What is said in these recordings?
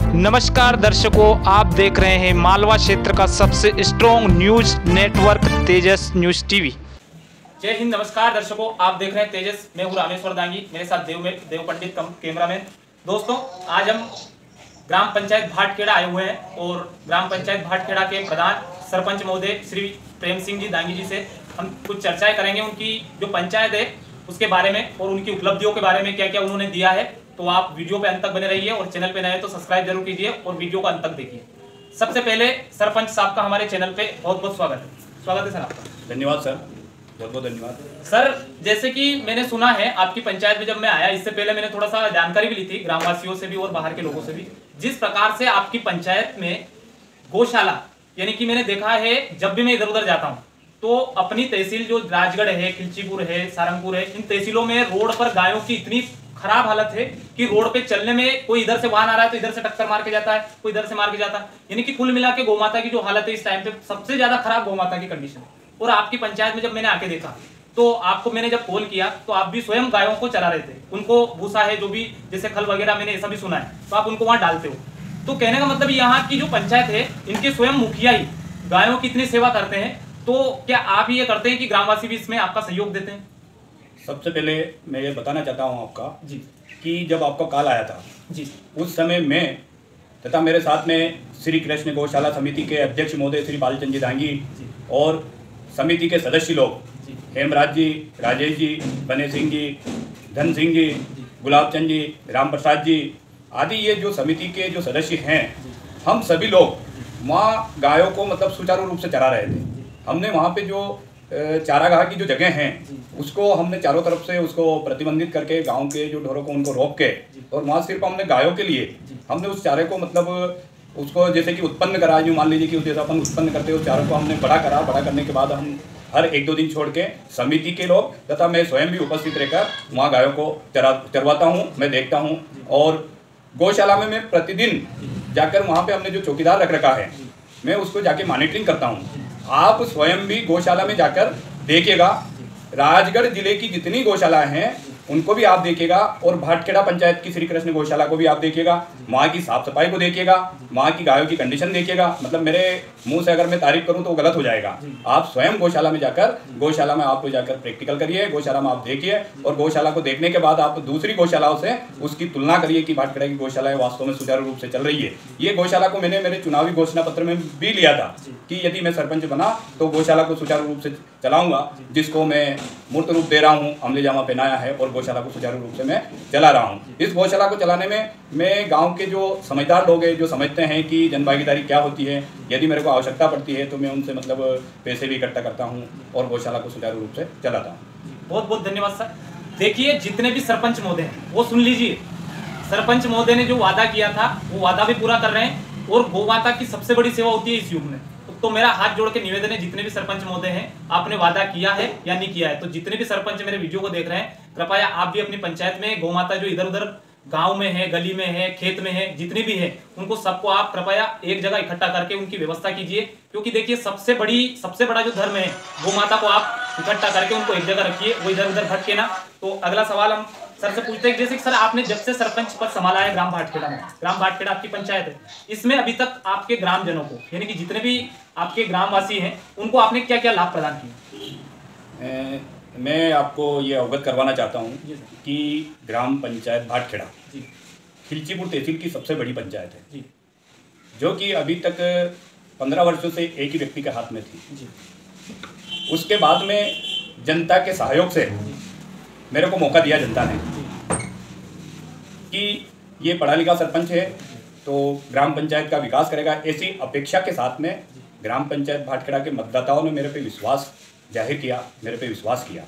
नमस्कार दर्शकों, आप देख रहे हैं मालवा क्षेत्र का सबसे स्ट्रॉन्ग न्यूज नेटवर्क तेजस न्यूज टीवी। जय हिंद। नमस्कार दर्शकों, आप देख रहे हैं तेजस। मैं हूं रामेश्वर दांगी, मेरे साथ देव पंडित कैमरामैन। दोस्तों, आज हम ग्राम पंचायत भाटखेड़ा आए हुए हैं और ग्राम पंचायत भाटखेड़ा के प्रधान सरपंच महोदय श्री प्रेम सिंह जी दांगी जी से हम कुछ चर्चाएं करेंगे। उनकी जो पंचायत है उसके बारे में और उनकी उपलब्धियों के बारे में, क्या क्या उन्होंने दिया है। तो आप वीडियो पे अंत तक बने रहिए और चैनल पे नए हैं तो सब्सक्राइब जरूर कीजिए और वीडियो को अंत तक देखिए। सबसे पहले सरपंच साहब का हमारे चैनल पे बहुत बहुत स्वागत है सर आपका। धन्यवाद सर, बहुत बहुत धन्यवाद सर। जैसे कि मैंने सुना है आपकी पंचायत में, जब मैं आया इससे पहले मैंने थोड़ा सा जानकारी भी ली थी ग्रामवासियों से भी और बाहर के लोगों से भी, जिस प्रकार से आपकी पंचायत में गौशाला, यानी कि मैंने देखा है जब भी मैं इधर उधर जाता हूँ तो अपनी तहसील जो राजगढ़ है, खिलचीपुर है, सारंगपुर है, इन तहसीलों में रोड पर गायों की इतनी खराब हालत है कि रोड पे चलने में कोई इधर से वाहन आ रहा है तो इधर से टक्कर मार के जाता है, कोई इधर से मार के जाता है। यानी कि कुल मिला के गौमाता की जो हालत है इस टाइम पे सबसे ज्यादा खराब गौमाता की कंडीशन है। और आपकी पंचायत में जब मैंने आके देखा तो आपको मैंने जब कॉल किया तो आप भी स्वयं गायों को चरा रहे थे। उनको भूसा है जो भी, जैसे खल वगैरह, मैंने ऐसा भी सुना है, तो आप उनको वहां डालते हो। तो कहने का मतलब यहाँ की जो पंचायत है इनके स्वयं मुखिया ही गायों की इतनी सेवा करते हैं। तो क्या आप ये करते हैं कि ग्रामवासी भी इसमें आपका सहयोग देते हैं? सबसे पहले मैं ये बताना चाहता हूँ आपका जी कि जब आपका कॉल आया था जी, उस समय मैं तथा मेरे साथ में श्री कृष्ण गौशाला समिति के अध्यक्ष महोदय श्री बालचंद जी दांगी और समिति के सदस्य लोग हेमराज जी, राजेश जी, बने सिंह जी, धन सिंह जी, गुलाब चंद जी, राम प्रसाद जी आदि, ये जो समिति के जो सदस्य हैं, हम सभी लोग वहाँ गायों को मतलब सुचारू रूप से चरा रहे थे। हमने वहाँ पे जो चारागाह की जो जगह हैं उसको हमने चारों तरफ से उसको प्रतिबंधित करके गांव के जो ढोरों को उनको रोक के, और वहाँ सिर्फ हमने गायों के लिए हमने उस चारे को मतलब उसको जैसे कि उत्पन्न करा, जो मान लीजिए कि जैसा अपन उत्पन्न करते हैं उस चारों को हमने बड़ा करा। बड़ा करने के बाद हम हर एक दो दिन छोड़ के समिति के लोग तथा मैं स्वयं भी उपस्थित रहकर वहाँ गायों को चरवाता हूँ, मैं देखता हूँ। और गौशाला में मैं प्रतिदिन जाकर वहाँ पे हमने जो चौकीदार रख रखा है मैं उसको जाके मॉनिटरिंग करता हूँ। आप स्वयं भी गौशाला में जाकर देखिएगा, राजगढ़ जिले की जितनी गौशाला हैं उनको भी आप देखिएगा और भाटखेड़ा पंचायत की श्री कृष्ण गौशाला को भी आप देखिएगा। वहाँ की साफ सफाई को देखिएगा, वहाँ की गायों की कंडीशन देखिएगा। मतलब मेरे मुंह से अगर मैं तारीफ करूँ तो वो गलत हो जाएगा। आप स्वयं गौशाला में जाकर, गौशाला में आप जाकर प्रैक्टिकल करिए, गौशाला में आप देखिए और गौशाला को देखने के बाद आप दूसरी गौशालाओं से उसकी तुलना करिए कि भाटखेड़ा की गौशाला वास्तव में सुचारू रूप से चल रही है। ये गौशाला को मैंने मेरे चुनावी घोषणा पत्र में भी लिया था कि यदि मैं सरपंच बना तो गौशाला को सुचारू रूप से चलाऊंगा, जिसको मैं मूर्त रूप दे रहा हूँ, अमले जामा पहनाया है और गौशाला को सुचारू रूप से मैं चला रहा हूँ। इस गौशाला को चलाने में मैं गांव के जो समझदार लोग हैं, जो समझते हैं कि जनभागीदारी क्या होती है, यदि मेरे को आवश्यकता पड़ती है तो मैं उनसे मतलब पैसे भी इकट्ठा करता हूँ और गौशाला को सुचारू रूप से चलाता हूँ। बहुत बहुत धन्यवाद सर। देखिए, जितने भी सरपंच महोदय हैं वो सुन लीजिए, सरपंच महोदय ने जो वादा किया था वो वादा भी पूरा कर रहे हैं और गौमाता की सबसे बड़ी सेवा होती है इस युग में। तो मेरा हाथ जोड़ के निवेदन है, जितने भी सरपंच महोदय हैं, आपने वादा किया है या नहीं किया है, तो जितने भी सरपंच मेरे वीडियो को देख रहे हैं, कृपया आप भी अपनी पंचायत में गौमाता जो इधर उधर गांव में है, गली में है, खेत में है, जितनी भी है, उनको सबको आप कृपया एक जगह इकट्ठा करके उनकी व्यवस्था कीजिए। क्योंकि देखिए, सबसे बड़ा जो धर्म है, गौमाता को आप इकट्ठा करके उनको एक जगह रखिए, वो इधर उधर भटके ना। तो अगला सवाल हम सर से पूछते हैं, जैसे कि सर आपने जब से सरपंच पद संभाला है ग्राम भाटखेड़ा में, ग्राम भाटखेड़ा आपकी पंचायत है, इसमें अभी तक आपके ग्रामजनों को, यानी कि जितने भी आपके ग्रामवासी हैं, उनको आपने क्या क्या लाभ प्रदान किए? मैं आपको ये अवगत करवाना चाहता हूँ कि ग्राम पंचायत भाटखेड़ा खिलचीपुर तहसील की सबसे बड़ी पंचायत है, जो कि अभी तक 15 वर्षों से एक ही व्यक्ति के हाथ में थी। उसके बाद में जनता के सहयोग से मेरे को मौका दिया जनता ने कि ये पढ़ा लिखा सरपंच है तो ग्राम पंचायत का विकास करेगा। ऐसी अपेक्षा के साथ में ग्राम पंचायत भाटखेड़ा के मतदाताओं ने मेरे पे विश्वास जाहिर किया, मेरे पे विश्वास किया।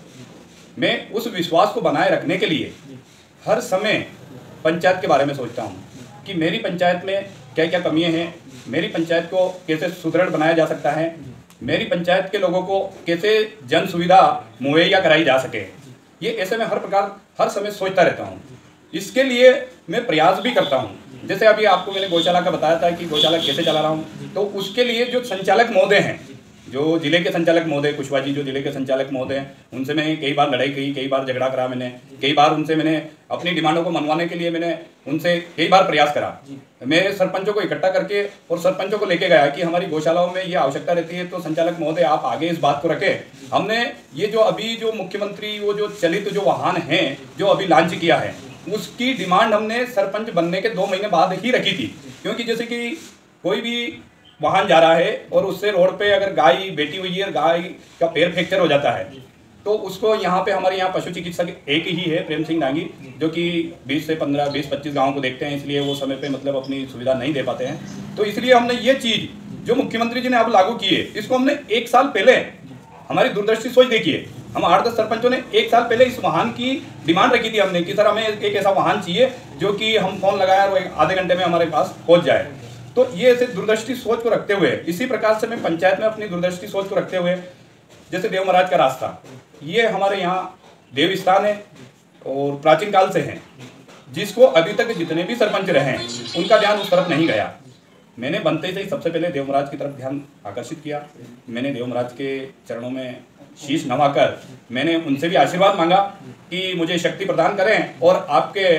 मैं उस विश्वास को बनाए रखने के लिए हर समय पंचायत के बारे में सोचता हूँ कि मेरी पंचायत में क्या क्या कमियाँ हैं, मेरी पंचायत को कैसे सुदृढ़ बनाया जा सकता है, मेरी पंचायत के लोगों को कैसे जन सुविधा मुहैया कराई जा सके। ये ऐसे में हर समय सोचता रहता हूँ। इसके लिए मैं प्रयास भी करता हूँ। जैसे अभी आपको मैंने गौशाला का बताया था कि गौशाला कैसे चला रहा हूँ, तो उसके लिए जो संचालक महोदय हैं, जो जिले के संचालक महोदय कुशवाहा जी, जो जिले के संचालक महोदय हैं, उनसे मैंने कई बार लड़ाई की, कई बार झगड़ा करा मैंने, कई बार उनसे मैंने अपनी डिमांडों को मनवाने के लिए मैंने उनसे कई बार प्रयास करा। मेरे सरपंचों को इकट्ठा करके और सरपंचों को लेके गया कि हमारी गौशालाओं में ये आवश्यकता रहती है, तो संचालक महोदय आप आगे इस बात को रखें। हमने ये जो अभी जो मुख्यमंत्री वो जो चलित जो वाहन हैं जो अभी लॉन्च किया है, उसकी डिमांड हमने सरपंच बनने के 2 महीने बाद ही रखी थी। क्योंकि जैसे कि कोई भी वाहन जा रहा है और उससे रोड पे अगर गाय बैठी हुई है और गाय का पैर फ्रैक्चर हो जाता है, तो उसको यहाँ पे हमारे यहाँ पशु चिकित्सक एक ही है, प्रेम सिंह डांगी, जो कि 20 से 15 20-25 गाँव को देखते हैं, इसलिए वो समय पे मतलब अपनी सुविधा नहीं दे पाते हैं। तो इसलिए हमने ये चीज़ जो मुख्यमंत्री जी ने अब लागू की है, इसको हमने 1 साल पहले, हमारी दूरदर्शी सोच देखिए, हम 8-10 सरपंचों ने 1 साल पहले इस वाहन की डिमांड रखी थी हमने कि सर हमें एक ऐसा वाहन चाहिए जो कि हम फोन लगाए और आधे घंटे में हमारे पास पहुँच जाए। तो ये ऐसे दूरदर्शी सोच को रखते हुए, इसी प्रकार से मैं पंचायत में अपनी दूरदर्शी सोच को रखते हुए, जैसे देव महाराज का रास्ता, ये हमारे यहाँ देव स्थान है और प्राचीन काल से है, जिसको अभी तक जितने भी सरपंच रहे हैं उनका ध्यान उस तरफ नहीं गया। मैंने बनते से ही सबसे पहले देव महाराज की तरफ ध्यान आकर्षित किया। मैंने देव महाराज के चरणों में शीश नवाकर मैंने उनसे भी आशीर्वाद मांगा कि मुझे शक्ति प्रदान करें और आपके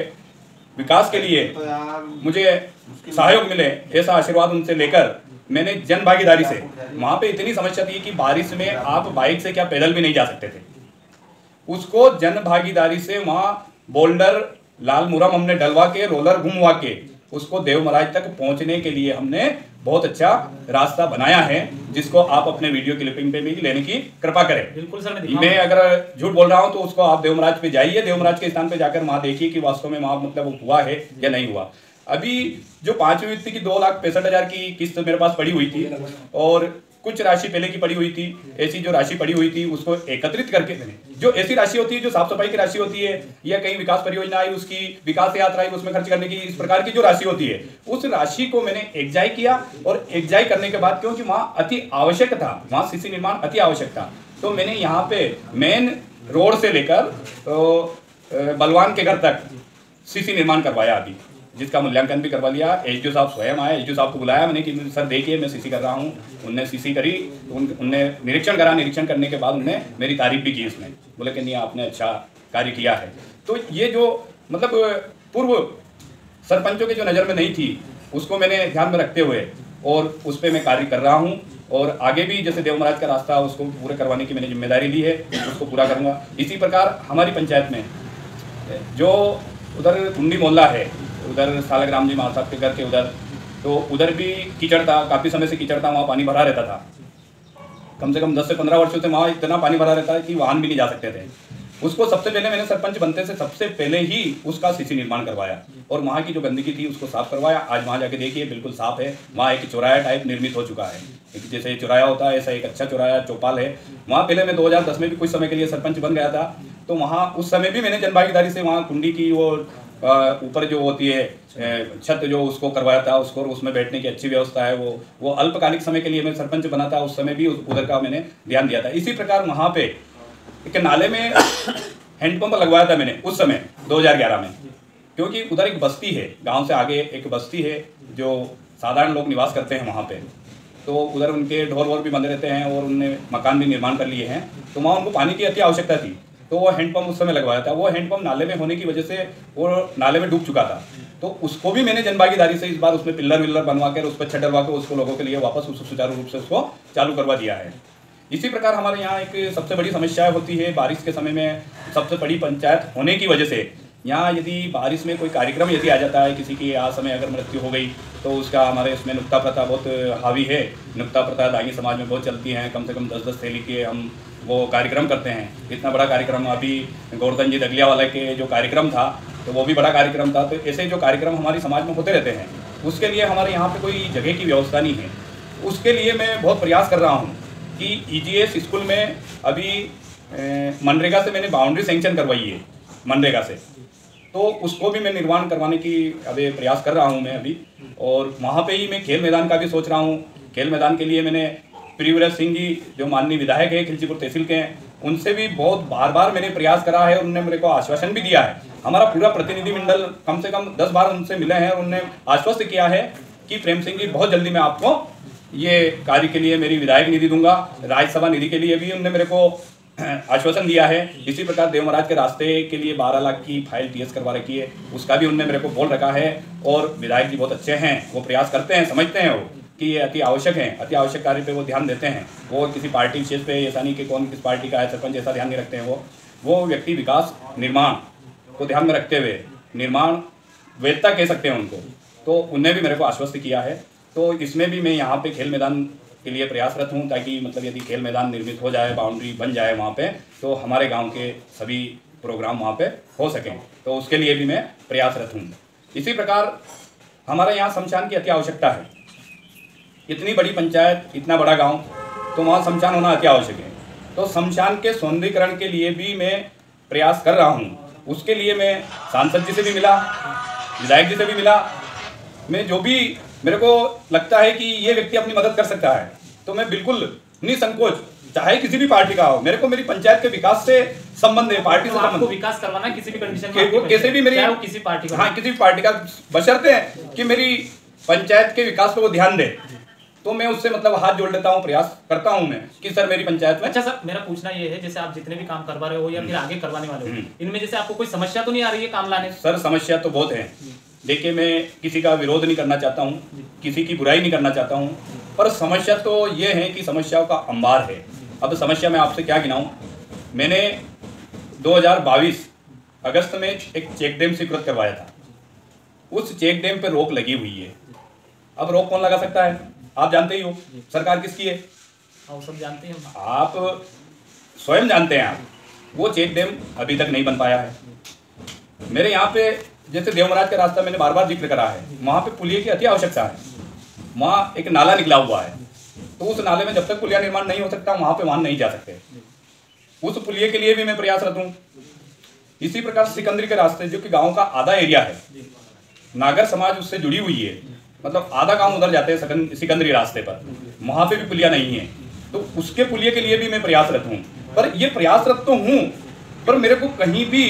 विकास के लिए मुझे सहयोग मिले, ऐसा आशीर्वाद उनसे लेकर मैंने जन भागीदारी से, वहाँ पे इतनी समस्या थी कि बारिश में आप बाइक से क्या पैदल भी नहीं जा सकते थे, उसको जन भागीदारी से वहाँ बोल्डर लाल मुरम हमने डलवा के रोलर घुमवा के उसको देव महाराज तक पहुँचने के लिए हमने बहुत अच्छा रास्ता बनाया है, जिसको आप अपने वीडियो क्लिपिंग पे भी लेने की कृपा करें। बिल्कुल सर, मैं अगर झूठ बोल रहा हूँ तो उसको आप देव महाराज पे जाइए, देव महाराज के स्थान पे जाकर वहाँ देखिए कि वास्तव में वहाँ मतलब हुआ है या नहीं हुआ। अभी जो 5वीं व्यक्ति की 2,65,000 की किस्त मेरे पास पड़ी हुई थी और कुछ राशि पहले की पड़ी हुई थी, ऐसी जो राशि पड़ी हुई थी उसको एकत्रित करके, जो ऐसी राशि होती है जो साफ सफाई की राशि होती है या कहीं विकास परियोजना आई उसकी विकास यात्रा आई उसमें खर्च करने की, इस प्रकार की जो राशि होती है उस राशि को मैंने एकजाई किया। और एकजाई करने के बाद क्योंकि वहाँ अति आवश्यक था, वहाँ सीसी निर्माण अति आवश्यक था, तो मैंने यहाँ पे मेन रोड से लेकर बलवान के घर तक सीसी निर्माण करवाया अभी, जिसका मूल्यांकन भी करवा लिया। एसडीओ साहब स्वयं आए, एसडीओ साहब को बुलाया मैंने कि सर देखिए मैं सीसी कर रहा हूँ, उनने सीसी करी, तो उनने निरीक्षण करा, निरीक्षण करने के बाद उनने मेरी तारीफ भी की, इसमें बोले कि नहीं आपने अच्छा कार्य किया है। तो ये जो मतलब पूर्व सरपंचों के जो नज़र में नहीं थी उसको मैंने ध्यान में रखते हुए और उस पर मैं कार्य कर रहा हूँ और आगे भी जैसे देव महाराज का रास्ता उसको पूरा करवाने की मैंने जिम्मेदारी ली है, उसको पूरा करूँगा। इसी प्रकार हमारी पंचायत में जो उधर कुंडी मोहल्ला है, उधर सालग्राम जी महाराज साहब के घर के उधर, तो उधर भी कीचड़ था, काफ़ी समय से कीचड़ था, वहाँ पानी भरा रहता था। कम से कम 10 से 15 वर्षों से वहाँ इतना पानी भरा रहता है कि वाहन भी नहीं जा सकते थे। उसको सबसे पहले मैंने सरपंच बनते से सबसे पहले ही उसका सीसी निर्माण करवाया और वहाँ की जो गंदगी थी उसको साफ करवाया। आज वहाँ जाके देखिए बिल्कुल साफ है, वहाँ एक चौराया टाइप निर्मित हो चुका है, जैसे चौराया होता है ऐसा एक अच्छा चौराया चौपाल है वहाँ। पहले मैं 2010 में भी कुछ समय के लिए सरपंच बन गया था, तो वहाँ उस समय भी मैंने जनभागीदारी से वहाँ कुंडी की वो ऊपर जो होती है छत जो उसको करवाया था, उसको उसमें बैठने की अच्छी व्यवस्था है, वो अल्पकालिक समय के लिए मैं सरपंच बना था, उस समय भी उधर का मैंने ध्यान दिया था। इसी प्रकार वहाँ पे एक नाले में हैंडपंप लगवाया था मैंने उस समय 2011 में, क्योंकि उधर एक बस्ती है, गांव से आगे एक बस्ती है जो साधारण लोग निवास करते हैं वहाँ पे, तो उधर उनके ढोर वोर भी बंधे रहते हैं और उनने मकान भी निर्माण कर लिए हैं, तो वहाँ उनको पानी की अति आवश्यकता थी, तो वो हैंडपंप उस समय लगवाया था। वो हैंडपंप नाले में होने की वजह से वो नाले में डूब चुका था, तो उसको भी मैंने जनभागीदारी से इस बार उसमें पिल्लर विल्लर बनवा कर उस पर छत डलवा के उसको लोगों के लिए वापस उसको सुचारू रूप से उसको चालू करवा दिया है। इसी प्रकार हमारे यहाँ एक सबसे बड़ी समस्या होती है बारिश के समय में, सबसे बड़ी पंचायत होने की वजह से यहाँ यदि बारिश में कोई कार्यक्रम यदि आ जाता है, किसी की आज समय अगर मृत्यु हो गई तो उसका हमारे इसमें नुक्ता प्रथा बहुत हावी है। नुक्ता प्रथा दांगी समाज में बहुत चलती हैं, कम से कम 10-10 थैली के हम वो कार्यक्रम करते हैं। इतना बड़ा कार्यक्रम अभी गोवर्धन जी दगलिया वाले के जो कार्यक्रम था तो वो भी बड़ा कार्यक्रम था। तो ऐसे जो कार्यक्रम हमारी समाज में होते रहते हैं, उसके लिए हमारे यहाँ पे कोई जगह की व्यवस्था नहीं है। उसके लिए मैं बहुत प्रयास कर रहा हूँ कि EGS स्कूल में अभी मनरेगा से मैंने बाउंड्री सेंक्शन करवाई है मनरेगा से, तो उसको भी मैं निर्माण करवाने की अभी प्रयास कर रहा हूँ मैं अभी। और वहाँ पे ही मैं खेल मैदान का भी सोच रहा हूँ। खेल मैदान के लिए मैंने प्रियव्रत सिंह जी जो माननीय विधायक है खिलचीपुर तहसील के हैं, उनसे भी बहुत बार मैंने प्रयास करा है और उन्होंने मेरे को आश्वासन भी दिया है। हमारा पूरा प्रतिनिधिमंडल कम से कम 10 बार उनसे मिले हैं और उन्होंने आश्वस्त किया है कि प्रेम सिंह जी बहुत जल्दी मैं आपको ये कार्य के लिए मेरी विधायक निधि दूंगा। राज्यसभा निधि के लिए भी उन्होंने मेरे को आश्वासन दिया है। इसी प्रकार देव महाराज के रास्ते के लिए 12 लाख की फाइल टीएस करवा रखी है, उसका भी उनने मेरे को बोल रखा है। और विधायक जी बहुत अच्छे हैं, वो प्रयास करते हैं, समझते हैं वो कि ये अति आवश्यक है, अति आवश्यक कार्य पे वो ध्यान देते हैं। वो किसी पार्टी विशेष पे ऐसा नहीं कि कौन किस पार्टी का है सरपंच, ऐसा ध्यान नहीं रखते हैं। वो व्यक्ति विकास निर्माण को ध्यान में रखते हुए निर्माण वेदता कह सकते हैं उनको, तो उनने भी मेरे को आश्वस्त किया है। तो इसमें भी मैं यहाँ पे खेल मैदान के लिए प्रयासरत हूँ, ताकि मतलब यदि खेल मैदान निर्मित हो जाए, बाउंड्री बन जाए वहाँ पे, तो हमारे गांव के सभी प्रोग्राम वहाँ पे हो सकें, तो उसके लिए भी मैं प्रयासरत हूँ। इसी प्रकार हमारे यहाँ शमशान की अति आवश्यकता है। इतनी बड़ी पंचायत, इतना बड़ा गाँव, तो वहाँ शमशान होना अति आवश्यक है। तो शमशान के सौंदर्यीकरण के लिए भी मैं प्रयास कर रहा हूँ। उसके लिए मैं सांसद जी से भी मिला, विधायक जी से भी मिला। मैं जो भी मेरे को लगता है कि ये व्यक्ति अपनी मदद कर सकता है, तो मैं बिल्कुल निसंकोच, चाहे किसी भी पार्टी का हो, मेरे को मेरी पंचायत के विकास से संबंध है, पार्टी से संबंध, विकास करवाना किसी भी कंडीशन में, कैसे भी मेरी, किसी पार्टी का, हाँ किसी भी पार्टी का, बशर्ते कि मेरी पंचायत के विकास पे वो ध्यान दे, तो मैं उससे मतलब हाथ जोड़ लेता हूँ, प्रयास करता हूँ मैं कि सर मेरी पंचायत में। अच्छा सर, मेरा पूछना ये है, जैसे आप जितने भी काम करवा रहे हो या फिर आगे करवाने वाले हो, इनमें जैसे आपको कोई समस्या तो नहीं आ रही है काम लाने? सर समस्या तो बहुत है। देखिए, मैं किसी का विरोध नहीं करना चाहता हूँ, किसी की बुराई नहीं करना चाहता हूँ, पर समस्या तो ये है कि समस्याओं का अंबार है। अब समस्या मैं आपसे क्या गिनाऊँ। मैंने 2022 अगस्त में एक चेक डैम स्वीकृत करवाया था। उस चेक डैम पे रोक लगी हुई है। अब रोक कौन लगा सकता है? आप जानते ही हो, सरकार किसकी है, सब जानते हैं, आप स्वयं जानते हैं। आप वो चेक डैम अभी तक नहीं बन पाया है। मेरे यहाँ पे जैसे देव महाराज का रास्ता मैंने बार बार जिक्र करा है, वहाँ पे पुलिये की अति आवश्यकता है। वहाँ एक नाला निकला हुआ है, तो उस नाले में जब तक पुलिया निर्माण नहीं हो सकता, वहाँ पे वाहन नहीं जा सकते। उस पुलिये के लिए भी मैं प्रयासरत हूँ। इसी प्रकार सिकंदरी के रास्ते, जो कि गाँव का आधा एरिया है, नागर समाज उससे जुड़ी हुई है, मतलब आधा गांव उधर जाते हैं सिकंदरी रास्ते पर, वहां पे भी पुलिया नहीं है, तो उसके पुलिये के लिए भी मैं प्रयासरत हूँ। पर ये प्रयासरत तो हूँ, पर मेरे को कहीं भी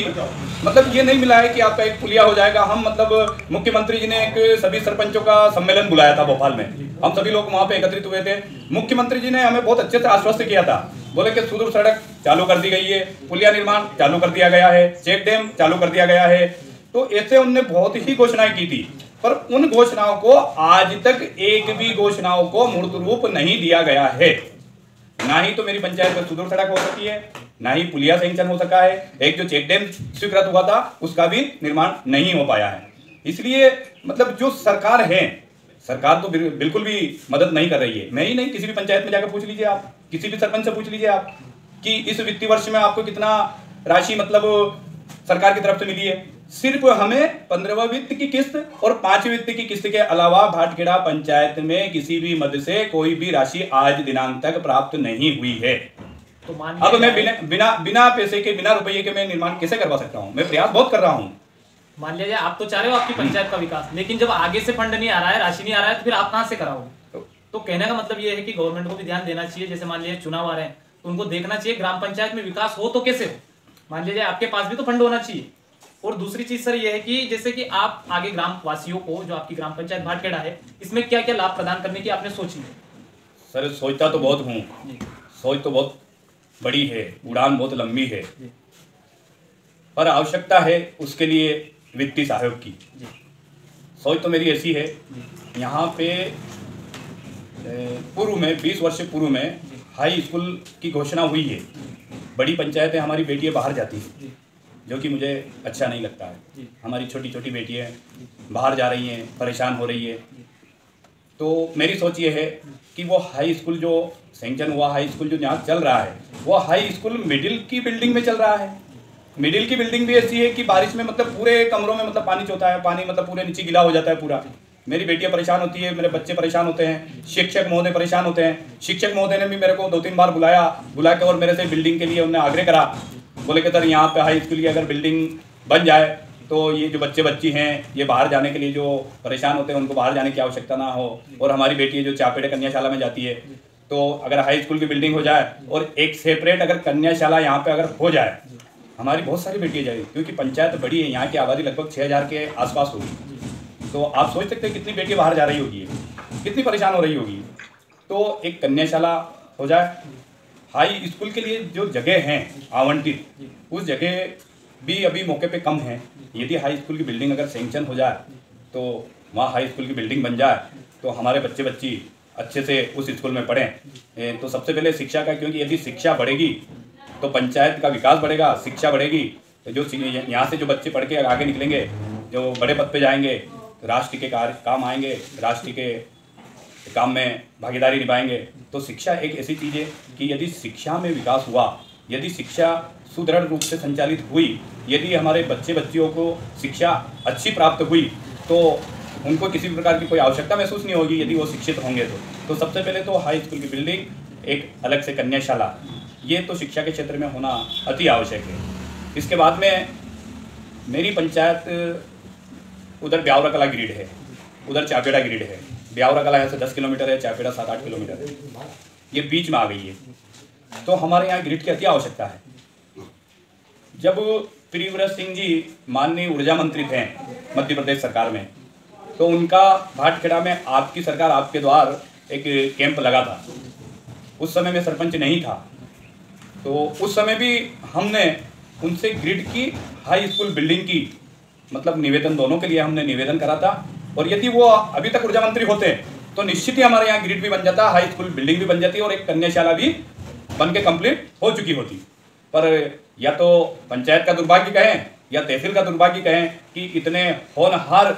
मतलब ये नहीं मिला है कि आपका एक पुलिया हो जाएगा। हम मतलब मुख्यमंत्री जी ने एक सभी सरपंचों का सम्मेलन बुलाया था भोपाल में, हम सभी लोग वहाँ पे एकत्रित हुए थे। मुख्यमंत्री जी ने हमें बहुत अच्छे से आश्वस्त किया था, बोले कि सुदूर सड़क चालू कर दी गई है, पुलिया निर्माण चालू कर दिया गया है, चेक डैम चालू कर दिया गया है। तो ऐसे उनने बहुत ही घोषणाएं की थी, पर उन घोषणाओं को आज तक एक भी घोषणाओं को मूर्त रूप नहीं दिया गया है। ना ही तो मेरी पंचायत में सुदूर सड़क हो सकी है, ना ही पुलिया सैंक्शन हो सका है। एक जो चेक डैम स्वीकृत हुआ था उसका भी निर्माण नहीं हो पाया है। इसलिए मतलब जो सरकार है, सरकार तो बिल्कुल भी मदद नहीं कर रही है। मैं ही नहीं, किसी भी पंचायत में जाकर पूछ लीजिए आप, किसी भी सरपंच से पूछ लीजिए आप कि इस वित्तीय वर्ष में आपको कितना राशि मतलब सरकार की तरफ से मिली है। सिर्फ हमें 15वां वित्त की किस्त और 5वीं वित्त की किस्त के अलावा भाटखेड़ा पंचायत में किसी भी मद से कोई भी राशि आज दिनांक तक प्राप्त नहीं हुई है। तो अब मैं बिना पैसे के, बिना रुपये के मैं निर्माण कैसे करवा सकता हूँ? मैं प्रयास बहुत कर रहा हूँ। मान लीजिए आप तो चाह रहे हो आपकी पंचायत का विकास, लेकिन जब आगे से फंड नहीं आ रहा है, राशि नहीं आ रहा है, तो फिर आप कहाँ से कराओगे? तो कहने का मतलब ये है कि गवर्नमेंट को भी ध्यान देना चाहिए। जैसे मान लीजिए चुनाव आ रहे हैं, तो उनको देखना चाहिए ग्राम पंचायत में विकास हो तो कैसे हो। मान लीजिए आपके पास भी तो फंड होना चाहिए। और दूसरी चीज सर ये है कि जैसे कि आप आगे ग्राम वासियों को, जो आपकी ग्राम पंचायत भाटखेड़ा है, इसमें क्या क्या लाभ प्रदान करने की आपने सोची है? सर सोचता तो बहुत हूँ, सोच तो बहुत बड़ी है, उड़ान बहुत लंबी है, पर आवश्यकता है उसके लिए वित्तीय सहयोग की। सोच तो मेरी ऐसी है, यहाँ पे पूर्व में 20 वर्ष पूर्व में हाई स्कूल की घोषणा हुई है। बड़ी पंचायतें हमारी बेटियां बाहर जाती हैं, जो कि मुझे अच्छा नहीं लगता है। हमारी छोटी छोटी बेटियां बाहर जा रही हैं, परेशान हो रही है। तो मेरी सोच ये है कि वो हाई स्कूल जो सैंक्शन हुआ, हाई स्कूल जो यहाँ चल रहा है, वो हाई स्कूल मिडिल की बिल्डिंग में चल रहा है। मिडिल की बिल्डिंग भी ऐसी है कि बारिश में मतलब पूरे कमरों में मतलब पानी चौथा है, पानी मतलब पूरे नीचे गिला हो जाता है पूरा। मेरी बेटियां परेशान होती है, मेरे बच्चे परेशान होते हैं, शिक्षक महोदय परेशान होते हैं। शिक्षक महोदय ने भी मेरे को 2-3 बार बुला के और मेरे से बिल्डिंग के लिए उन्होंने आग्रह करा। बोले कि सर यहाँ पे हाई स्कूल की अगर बिल्डिंग बन जाए तो ये जो बच्चे बच्ची हैं, ये बाहर जाने के लिए जो परेशान होते हैं, उनको बाहर जाने की आवश्यकता ना हो। और हमारी बेटी जो चापेड़े कन्याशाला में जाती है, तो अगर हाई स्कूल की बिल्डिंग हो जाए और एक सेपरेट अगर कन्याशाला यहाँ पे अगर हो जाए, हमारी बहुत सारी बेटियाँ जाएगी, क्योंकि पंचायत बड़ी है, यहाँ की आबादी लगभग 6000 के आसपास होगी। तो आप सोच सकते हैं कितनी बेटियाँ बाहर जा रही होगी, कितनी परेशान हो रही होगी। तो एक कन्याशाला हो जाए, हाई स्कूल के लिए जो जगह हैं आवंटित, उस जगह भी अभी मौके पे कम है। यदि हाई स्कूल की बिल्डिंग अगर सेंक्शन हो जाए तो वहाँ हाई स्कूल की बिल्डिंग बन जाए तो हमारे बच्चे बच्ची अच्छे से उस स्कूल में पढ़ें। तो सबसे पहले शिक्षा का, क्योंकि यदि शिक्षा बढ़ेगी तो पंचायत का विकास बढ़ेगा, शिक्षा बढ़ेगी तो जो यहाँ से जो बच्चे पढ़ के आगे निकलेंगे, जो बड़े पद पे जाएंगे, राष्ट्र के काम आएंगे, राष्ट्र के काम में भागीदारी निभाएंगे। तो शिक्षा एक ऐसी चीज़ है कि यदि शिक्षा में विकास हुआ, यदि शिक्षा सुदृढ़ रूप से संचालित हुई, यदि हमारे बच्चे बच्चियों को शिक्षा अच्छी प्राप्त हुई तो उनको किसी भी प्रकार की कोई आवश्यकता महसूस नहीं होगी यदि वो शिक्षित होंगे तो सबसे पहले तो हाई स्कूल की बिल्डिंग, एक अलग से कन्याशाला, ये तो शिक्षा के क्षेत्र में होना अति आवश्यक है। इसके बाद में मेरी पंचायत उधर ब्यावरा कला ग्रिड है, उधर चापेड़ा ग्रिड है। ब्यावरा कला यहाँ से 10 किलोमीटर है, चापेड़ा 7-8 किलोमीटर है, ये बीच में आ गई है। तो हमारे यहाँ ग्रिड की अति आवश्यकता है। जब प्रियव्रत सिंह जी माननीय ऊर्जा मंत्री थे मध्य प्रदेश सरकार में, तो उनका भाटखेड़ा में आपकी सरकार आपके द्वार एक कैंप लगा था। उस समय में सरपंच नहीं था, तो उस समय भी हमने उनसे ग्रिड की, हाई स्कूल बिल्डिंग की, मतलब निवेदन, दोनों के लिए हमने निवेदन करा था। और यदि वो अभी तक ऊर्जा मंत्री होते तो निश्चित ही हमारे यहाँ ग्रिड भी बन जाता, हाई स्कूल बिल्डिंग भी बन जाती और एक कन्याशाला भी बन के कंप्लीट हो चुकी होती। पर या तो पंचायत का दुर्भाग्य कहें या तहसील का दुर्भाग्य कहें कि इतने होनहार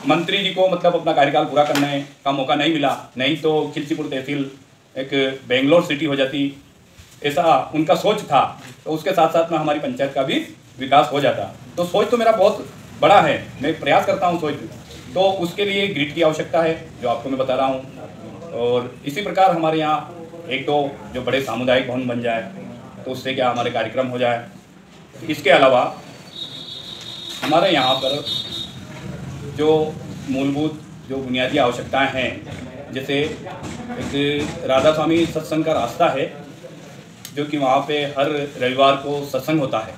मंत्री जी को मतलब अपना कार्यकाल पूरा करने का मौका नहीं मिला, नहीं तो खिलचीपुर तहसील एक बेंगलोर सिटी हो जाती, ऐसा उनका सोच था। तो उसके साथ साथ में हमारी पंचायत का भी विकास हो जाता। तो सोच तो मेरा बहुत बड़ा है, मैं प्रयास करता हूँ सोच, तो उसके लिए ग्रिड की आवश्यकता है जो आपको मैं बता रहा हूँ। और इसी प्रकार हमारे यहाँ एक दो जो बड़े सामुदायिक भवन बन जाए तो उससे क्या हमारे कार्यक्रम हो जाए। इसके अलावा हमारे यहाँ पर जो मूलभूत जो बुनियादी आवश्यकताएं हैं, जैसे एक राधा स्वामी सत्संग का रास्ता है जो कि वहाँ पे हर रविवार को सत्संग होता है,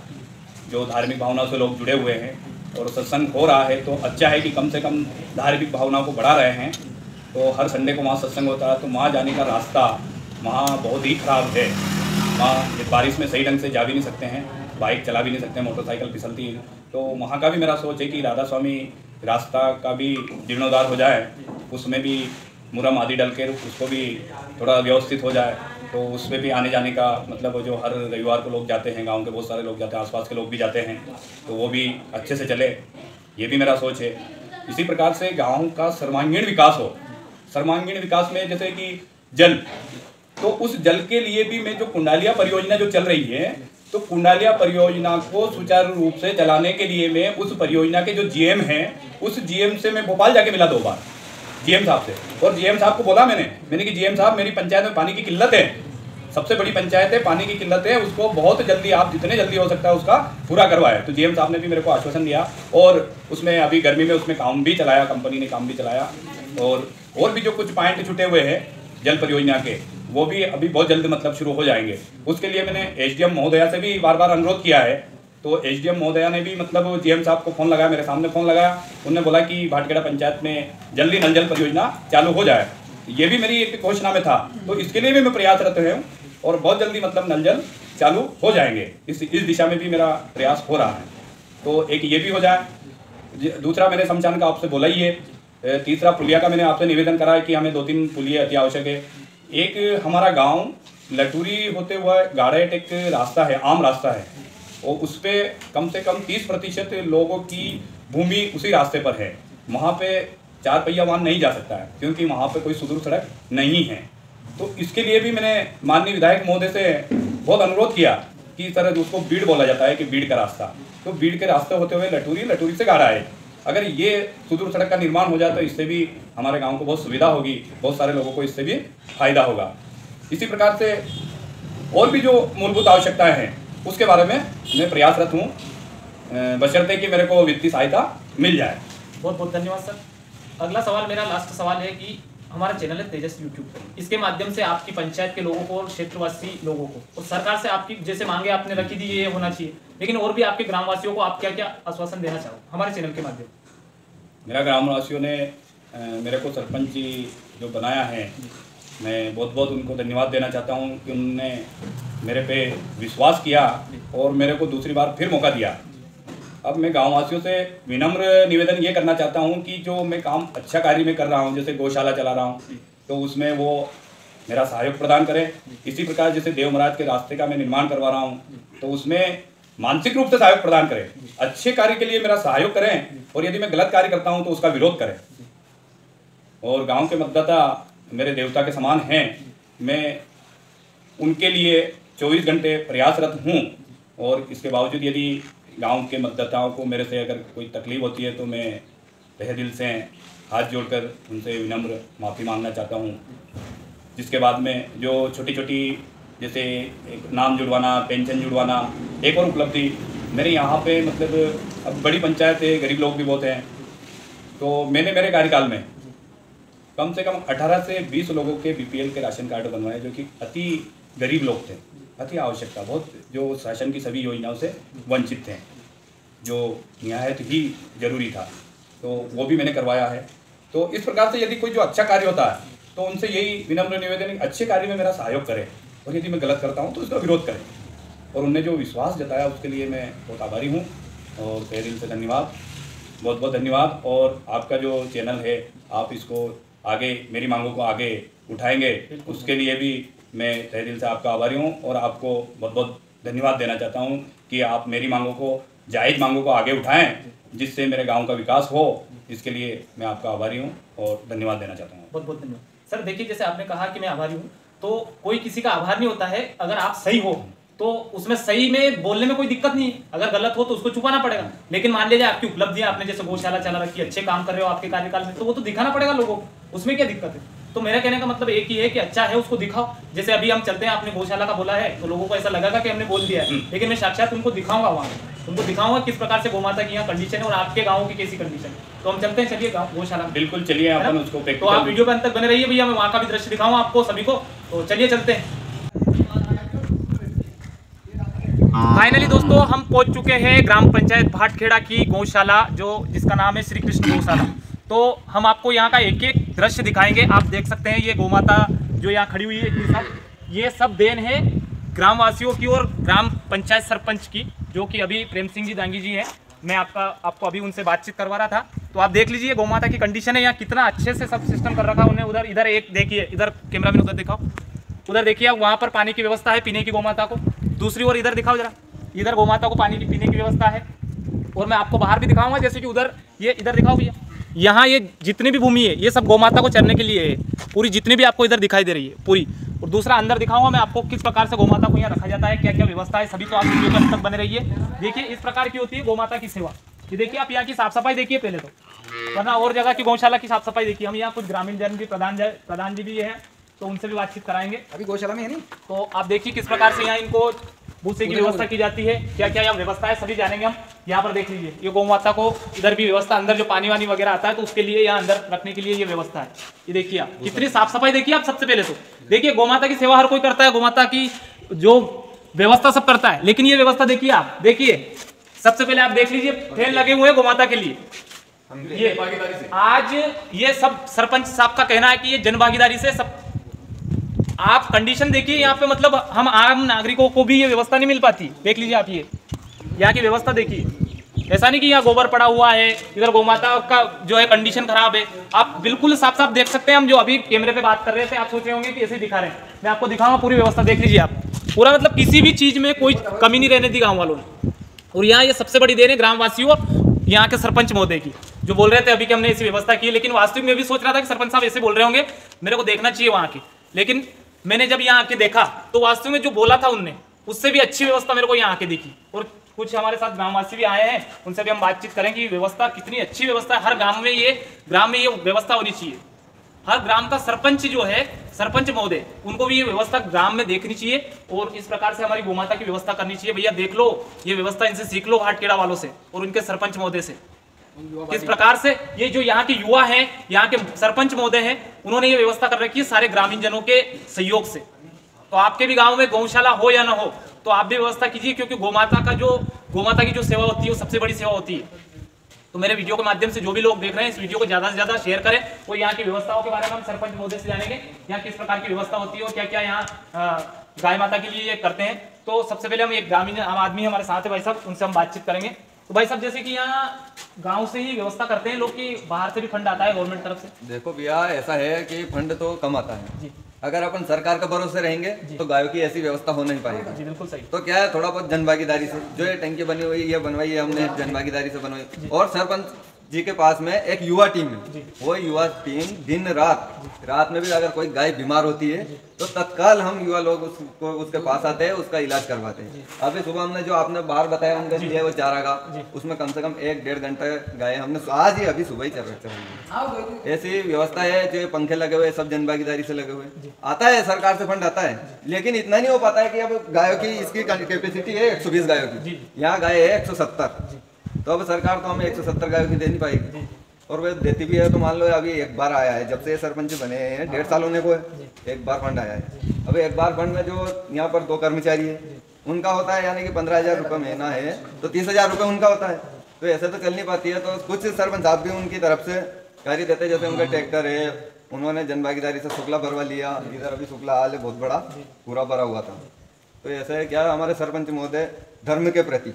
जो धार्मिक भावनाओं से लोग जुड़े हुए हैं और सत्संग हो रहा है। तो अच्छा है कि कम से कम धार्मिक भावनाओं को बढ़ा रहे हैं। तो हर संडे को वहाँ सत्संग होता है। तो वहाँ जाने का रास्ता वहाँ बहुत ही खराब है, वहाँ बारिश में सही ढंग से जा भी नहीं सकते हैं, बाइक चला भी नहीं सकते हैं, मोटरसाइकिल फिसलती है। तो वहाँ का भी मेरा सोच है कि राधा स्वामी रास्ता का भी जीर्णोद्धार हो जाए, उसमें भी मुरम आदि डल के उसको भी थोड़ा व्यवस्थित हो जाए। तो उसमें भी आने जाने का मतलब जो हर रविवार को लोग जाते हैं, गांव के बहुत सारे लोग जाते हैं, आसपास के लोग भी जाते हैं, तो वो भी अच्छे से चले, ये भी मेरा सोच है। इसी प्रकार से गाँव का सर्वांगीण विकास हो। सर्वांगीण विकास में जैसे कि जल, तो उस जल के लिए भी मैं जो कुंडालिया परियोजना जो चल रही है, तो कुंडालिया परियोजना को सुचारू रूप से चलाने के लिए मैं उस परियोजना के जो जीएम हैं, उस जीएम से मैं भोपाल जाके मिला 2 बार जीएम साहब से। और जीएम साहब को बोला मैंने कि जीएम साहब मेरी पंचायत में पानी की किल्लत है, सबसे बड़ी पंचायत है, पानी की किल्लत है, उसको बहुत जल्दी आप जितने जल्दी हो सकता है उसका पूरा करवाए। तो जीएम साहब ने भी मेरे को आश्वासन दिया और उसमें अभी गर्मी में उसमें काम भी चलाया, कंपनी ने काम भी चलाया। और भी जो कुछ पॉइंट छूटे हुए हैं जल परियोजना के, वो भी अभी बहुत जल्द मतलब शुरू हो जाएंगे। उसके लिए मैंने एसडीएम महोदया से भी बार बार अनुरोध किया है। तो एसडीएम महोदया ने भी मतलब जीएम साहब को फ़ोन लगाया, मेरे सामने फ़ोन लगाया, उन्होंने बोला कि भाटखेड़ा पंचायत में जल्दी नल जल परियोजना चालू हो जाए। ये भी मेरी एक घोषणा में था, तो इसके लिए भी मैं प्रयासरत हूँ और बहुत जल्दी मतलब नल जल चालू हो जाएंगे। इस दिशा में भी मेरा प्रयास हो रहा है। तो एक ये भी हो जाए। दूसरा मैंने शमशान का आपसे बोला ही है। तीसरा पुलिया का मैंने आपसे निवेदन करा है कि हमें 2-3 पुलिया अति आवश्यक है। एक हमारा गांव लटूरी होते हुआ गाड़ेट एक रास्ता है, आम रास्ता है, और उस पर कम से कम 30% लोगों की भूमि उसी रास्ते पर है। वहाँ पे 4 पहिया वाहन नहीं जा सकता है क्योंकि वहाँ पे कोई सुदूर सड़क नहीं है। तो इसके लिए भी मैंने माननीय विधायक महोदय से बहुत अनुरोध किया कि सर उसको बीड़ बोला जाता है कि बीड़ का रास्ता, तो बीड़ के रास्ते होते हुए लटूरी, लटूरी से गाड़ा है। अगर ये सुदूर सड़क का निर्माण हो जाए तो इससे भी हमारे गांव को बहुत सुविधा होगी, बहुत सारे लोगों को इससे भी फायदा होगा। इसी प्रकार से और भी जो मूलभूत आवश्यकताएं हैं उसके बारे में मैं प्रयासरत हूँ, बशर्ते कि मेरे को वित्तीय सहायता मिल जाए। बहुत बहुत धन्यवाद सर। अगला सवाल, मेरा लास्ट सवाल है कि हमारा चैनल है तेजस यूट्यूब पर, इसके माध्यम से आपकी पंचायत के लोगों को और क्षेत्रवासी लोगों को और सरकार से आपकी जैसे मांगे आपने रखी थी ये होना चाहिए, लेकिन और भी आपके ग्रामवासियों को आप क्या क्या आश्वासन देना चाहो हमारे चैनल के माध्यम? मेरा ग्रामवासियों ने मेरे को सरपंच जी जो बनाया है मैं बहुत बहुत उनको धन्यवाद देना चाहता हूँ कि उन्होंने मेरे पे विश्वास किया और मेरे को दूसरी बार फिर मौका दिया। अब मैं गाँव वासियों से विनम्र निवेदन ये करना चाहता हूँ कि जो मैं काम अच्छा कार्य में कर रहा हूँ, जैसे गौशाला चला रहा हूँ, तो उसमें वो मेरा सहयोग प्रदान करें। इसी प्रकार जैसे देव महाराज के रास्ते का मैं निर्माण करवा रहा हूँ, तो उसमें मानसिक रूप से सहयोग प्रदान करें, अच्छे कार्य के लिए मेरा सहयोग करें, और यदि मैं गलत कार्य करता हूँ तो उसका विरोध करें। और गांव के मतदाता मेरे देवता के समान हैं, मैं उनके लिए 24 घंटे प्रयासरत हूँ। और इसके बावजूद यदि गांव के मतदाताओं को मेरे से अगर कोई तकलीफ होती है तो मैं तहे दिल से हाथ जोड़कर उनसे विनम्र माफ़ी मांगना चाहता हूँ। जिसके बाद में जो छोटी छोटी जैसे एक नाम जुड़वाना, पेंशन जुड़वाना, एक और उपलब्धि मेरे यहाँ पे मतलब अब बड़ी पंचायत है, गरीब लोग भी बहुत हैं, तो मैंने मेरे कार्यकाल में कम से कम 18 से 20 लोगों के BPL के राशन कार्ड बनवाए, जो कि अति गरीब लोग थे, अति आवश्यकता, बहुत जो शासन की सभी योजनाओं से वंचित थे, जो निहायत ही जरूरी था, तो वो भी मैंने करवाया है। तो इस प्रकार से यदि कोई जो अच्छा कार्य होता है तो उनसे यही विनम्र निवेदन है, अच्छे कार्य में मेरा सहयोग करें, और यदि मैं गलत करता हूँ तो उसका विरोध करें। और उनने जो विश्वास जताया उसके लिए मैं बहुत आभारी हूँ, और तहे दिल से धन्यवाद, बहुत बहुत धन्यवाद। और आपका जो चैनल है, आप इसको आगे, मेरी मांगों को आगे उठाएंगे, उसके लिए भी मैं तहे दिल से आपका आभारी हूँ। और आपको बहुत बहुत धन्यवाद देना चाहता हूँ कि आप मेरी मांगों को, जायज़ मांगों को आगे उठाएं, जिससे मेरे गांव का विकास हो। इसके लिए मैं आपका आभारी हूँ और धन्यवाद देना चाहता हूँ। बहुत बहुत धन्यवाद। सर देखिए, जैसे आपने कहा कि मैं आभारी हूँ, तो कोई किसी का आभार नहीं होता है। अगर आप सही हो तो उसमें सही में बोलने में कोई दिक्कत नहीं है, अगर गलत हो तो उसको छुपाना पड़ेगा। लेकिन मान लीजिए आपकी उपलब्धियां, आपने जैसे गौशाला चला रखी, अच्छे काम कर रहे हो आपके कार्यकाल में, तो वो तो दिखाना पड़ेगा लोगों को, उसमें क्या दिक्कत है। तो मेरा कहने का मतलब एक ही है कि अच्छा है उसको दिखाओ। जैसे अभी हम चलते हैं, आपने गौशाला का बोला है तो लोगों को ऐसा लगेगा कि हमने बोल दिया है, लेकिन मैं साक्षात उनको दिखाऊंगा, वहाँ उनको दिखाऊंगा किस प्रकार से गौमाता की यहाँ कंडीशन है और आपके गाँव की कैसी कंडीशन है। तो हम चलते हैं, चलिए गौशाला। बिल्कुल चलिए, अपन उसको तो आप वीडियो पे अंत तक बने रहिए भैया, मैं वहाँ का भी दृश्य दिखाऊंगा आपको सभी को। तो चलिए चलते हैं। फाइनली दोस्तों हम पहुंच चुके हैं ग्राम पंचायत भाटखेड़ा की गौशाला, जो जिसका नाम है श्री कृष्ण गौशाला। तो हम आपको यहाँ का एक एक दृश्य दिखाएंगे। आप देख सकते हैं ये गौमाता जो यहाँ खड़ी हुई है, ये सब देन है ग्रामवासियों की और ग्राम पंचायत सरपंच की, जो कि अभी प्रेम सिंह जी दांगी जी हैं। मैं आपको अभी उनसे बातचीत करवा रहा था। तो आप देख लीजिए गौमाता की कंडीशन है यहाँ, कितना अच्छे से सब सिस्टम कर रखा है उन्हें। उधर इधर एक देखिए, इधर कैमरामैन उधर दिखाओ, उधर देखिए आप, वहाँ पर पानी की व्यवस्था है पीने की गौमाता को। दूसरी ओर इधर दिखाओ जरा, इधर गौमाता को पानी की पीने की व्यवस्था है। और मैं आपको बाहर भी दिखाऊंगा, जैसे कि उधर ये इधर दिखाओ भैया, यहाँ ये जितनी भी भूमि है ये सब गौमाता को चरने के लिए है, पूरी जितनी भी आपको इधर दिखाई दे रही है पूरी। और दूसरा अंदर दिखाऊंगा मैं आपको किस प्रकार से गौमाता को यहाँ रखा जाता है, क्या क्या व्यवस्था है, सभी तो आप वीडियो के अंत तक बने रहिए। देखिए इस प्रकार की होती है गौमाता की सेवा। ये देखिए आप यहाँ की साफ सफाई देखिए पहले तो, वरना और जगह की गौशाला की साफ सफाई देखिए। हम यहाँ कुछ ग्रामीण जन भी, प्रधान जी भी हैं, तो उनसे भी बातचीत कराएंगे। अभी गौशाला में है नहीं, तो आप देखिए किस प्रकार से यहाँ इनको भूसे की व्यवस्था की जाती है, क्या क्या यहाँ व्यवस्था है सभी जानेंगे हम। यहाँ पर देख लीजिए, ये गौमाता को इधर भी व्यवस्था, अंदर जो पानी वानी वगैरह आता है तो उसके लिए यहाँ अंदर रखने के लिए ये व्यवस्था है। ये देखिए आप कितनी साफ सफाई देखिए आप। सबसे पहले तो देखिए गौमाता की सेवा हर कोई करता है, गौमाता की जो व्यवस्था सब करता है, लेकिन ये व्यवस्था देखिए आप, देखिए सबसे पहले आप देख लीजिए फैन लगे हुए हैं गौमाता के लिए। ये आज ये सब सरपंच साहब का कहना है कि ये जन भागीदारी से सब। आप कंडीशन देखिए यहाँ पे, मतलब हम आम नागरिकों को भी ये व्यवस्था नहीं मिल पाती। देख लीजिए आप, ये यहाँ की व्यवस्था देखिए, ऐसा नहीं कि यहाँ गोबर पड़ा हुआ है, इधर गौमाता का जो है कंडीशन खराब है। आप बिल्कुल साफ साफ देख सकते हैं। हम जो अभी कैमरे पे बात कर रहे थे, आप सोच रहे होंगे कि ऐसे दिखा रहे हैं, मैं आपको दिखाऊंगा पूरी व्यवस्था। देख लीजिए आप पूरा, मतलब किसी भी चीज में कोई कमी नहीं रहने दी गाँव वालों ने। और यहाँ ये सबसे बड़ी देन है ग्रामवासियों, यहाँ के सरपंच महोदय की, जो बोल रहे थे अभी कि हमने ऐसी व्यवस्था की। लेकिन वास्तविक में भी सोच रहा था कि सरपंच साहब ऐसे बोल रहे होंगे, मेरे को देखना चाहिए वहाँ की। लेकिन मैंने जब यहाँ आके देखा तो वास्तव में जो बोला था उनने, उससे भी अच्छी व्यवस्था मेरे को यहाँ आके दिखी। और कुछ हमारे साथ ग्रामवासी भी आए हैं, उनसे भी हम बातचीत करेंगे कि व्यवस्था कितनी अच्छी व्यवस्था है। हर ग्राम में ये व्यवस्था होनी चाहिए। हर ग्राम का सरपंच जो है, सरपंच महोदय, उनको भी ये व्यवस्था ग्राम में देखनी चाहिए। और इस प्रकार से हमारी गौमाता की व्यवस्था करनी चाहिए। भैया देख लो ये व्यवस्था, इनसे सीख लो, भाटखेड़ा वालों से और उनके सरपंच महोदय से। किस प्रकार से ये जो यहाँ के युवा हैं, यहाँ के सरपंच महोदय हैं, उन्होंने ये व्यवस्था कर रखी है सारे ग्रामीण जनों के सहयोग से। तो आपके भी गांव में गौशाला हो या ना हो, तो आप भी व्यवस्था कीजिए, क्योंकि गौमाता की जो सेवा होती है वो सबसे बड़ी सेवा होती है। तो मेरे वीडियो के माध्यम से जो भी लोग देख रहे हैं इस वीडियो को ज़्यादा से ज़्यादा शेयर करें और यहाँ की व्यवस्थाओं के बारे में हम सरपंच महोदय से जानेंगे, यहाँ किस प्रकार की व्यवस्था होती है और क्या क्या यहाँ गाय माता के लिए करते हैं। तो सबसे पहले हम एक ग्रामीण आम आदमी हमारे साथ है भाई साहब, उनसे हम बातचीत करेंगे। तो भाई साहब जैसे कि यहाँ गांव से ही व्यवस्था करते हैं लोग कि बाहर से भी फंड आता है गवर्नमेंट तरफ से? देखो भैया, ऐसा है कि फंड तो कम आता है जी। अगर अपन सरकार के भरोसे रहेंगे तो गायों की ऐसी व्यवस्था हो नहीं पाएगी जी। बिल्कुल सही। तो क्या है, थोड़ा बहुत जनभागीदारी से, जो ये टंकी बनी हुई ये बनवाई है हमने जनभागीदारी से बनवाई, और सरपंच जी के पास में एक युवा टीम है। वो युवा टीम दिन रात में भी अगर कोई गाय बीमार होती है तो तत्काल हम युवा लोग उसको उसके पास आते हैं, उसका इलाज करवाते हैं। अभी सुबह हमने जो आपने बाहर बताया उनका दिया वो चारागाह, उसमें कम से कम 1-1.5 घंटे गाय हमने आज ही अभी सुबह ही चल ऐसी व्यवस्था है। जो पंखे लगे हुए सब जनभागीदारी से लगे हुए, आता है सरकार से फंड आता है, लेकिन इतना नहीं हो पाता है कि अब गायों की इसकी कैपेसिटी है 120 गायों की, यहाँ गाय है 170, तो अब सरकार तो हमें 170 गायों की दे नहीं पाएगी, और वे देती भी है तो मान लो अभी एक बार आया है, जब से ये सरपंच बने हैं 1.5 साल होने को है, एक बार फंड आया है। अभी एक बार फंड में जो यहाँ पर 2 कर्मचारी है उनका होता है, यानी कि 15,000 रुपये महीना है तो 30,000 रुपये उनका होता है। तो ऐसे तो चल नहीं पाती है, तो कुछ सरपंच साहब भी उनकी तरफ से कार्य देते हैं, जैसे उनका ट्रैक्टर है, उन्होंने जनभागीदारी से शुक्ला भरवा लिया, इधर अभी शुक्ला हाल है बहुत बड़ा पूरा भरा हुआ था। तो ऐसा है क्या, हमारे सरपंच महोदय धर्म के प्रति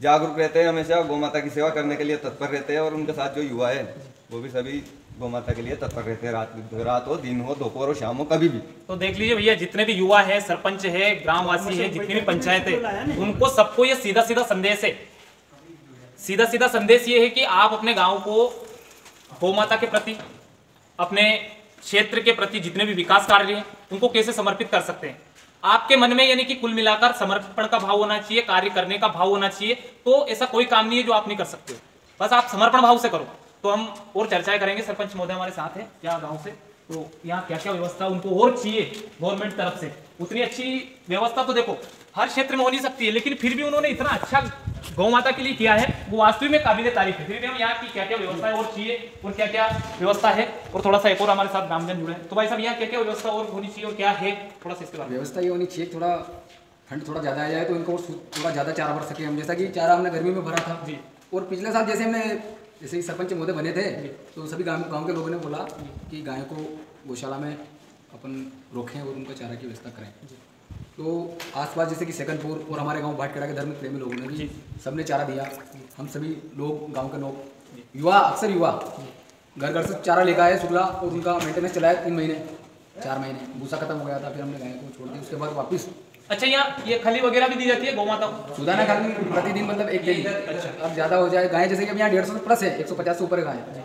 जागरूक रहते हैं, हमेशा गौ माता की सेवा करने के लिए तत्पर रहते हैं, और उनके साथ जो युवा है वो भी सभी गौ माता के लिए तत्पर रहते हैं, रात हो, दिन हो, दोपहर हो, शाम हो, कभी भी। तो देख लीजिए भैया, जितने भी युवा है, सरपंच है, ग्रामवासी है, जितनी भी पंचायत है, उनको सबको ये सीधा सीधा संदेश है, सीधा सीधा संदेश ये है कि आप अपने गाँव को गौ माता के प्रति, अपने क्षेत्र के प्रति जितने भी विकास कार्य हैं उनको कैसे समर्पित कर सकते हैं। आपके मन में यानी कि कुल मिलाकर समर्पण का भाव होना चाहिए, कार्य करने का भाव होना चाहिए। तो ऐसा कोई काम नहीं है जो आप नहीं कर सकते हो, बस आप समर्पण भाव से करो। तो हम और चर्चाएं करेंगे, सरपंच महोदय हमारे साथ है क्या गांव से, तो यहाँ क्या क्या व्यवस्था उनको और चाहिए गवर्नमेंट तरफ से। उतनी अच्छी व्यवस्था तो देखो हर क्षेत्र में हो नहीं सकती है, लेकिन फिर भी उन्होंने इतना अच्छा गौ माता के लिए किया है, वो वास्तविक में काबिल तारीफ है। फिर भी हम यहाँ की क्या क्या व्यवस्था है और चाहिए और क्या क्या व्यवस्था है, और थोड़ा सा एक और हमारे साथ ग्रामजन जुड़े हैं। तो भाई साहब यहाँ क्या क्या व्यवस्था और होनी चाहिए और क्या है, थोड़ा सा इसके बारे में। व्यवस्था ये होनी चाहिए, थोड़ा ठंड थोड़ा ज़्यादा आ जाए तो इनको थोड़ा ज़्यादा चारा भर सके हम, जैसा कि चारा हमने गर्मी में भरा था जी। और पिछले साल जैसे ही सरपंच महोदय बने थे तो सभी गाँव के लोगों ने बोला कि गायों को गौशाला में अपन रोकें और उनको चारा की व्यवस्था करें। तो आसपास जैसे कि सेकंदपुर और हमारे गांव भाटखेड़ा के धर्म प्रेमी लोगों ने भी सबने चारा दिया। हम सभी लोग, गांव के लोग, युवा, अक्सर युवा घर घर से चारा लेकर आए शुक्ला, और उनका मेंटेनेंस चलाया 3 महीने 4 महीने, भूसा खत्म हो गया था, फिर हमने गाय को छोड़ दिया, उसके बाद वापस। अच्छा, यहाँ ये खली वगैरह भी दी जाती है गौ माता को? सुदाना खाली प्रतिदिन, मतलब एक डेली। अच्छा, अब ज़्यादा हो जाए गाय, जैसे कि अब यहाँ 150 से प्लस है, 150 से ऊपर है गाय,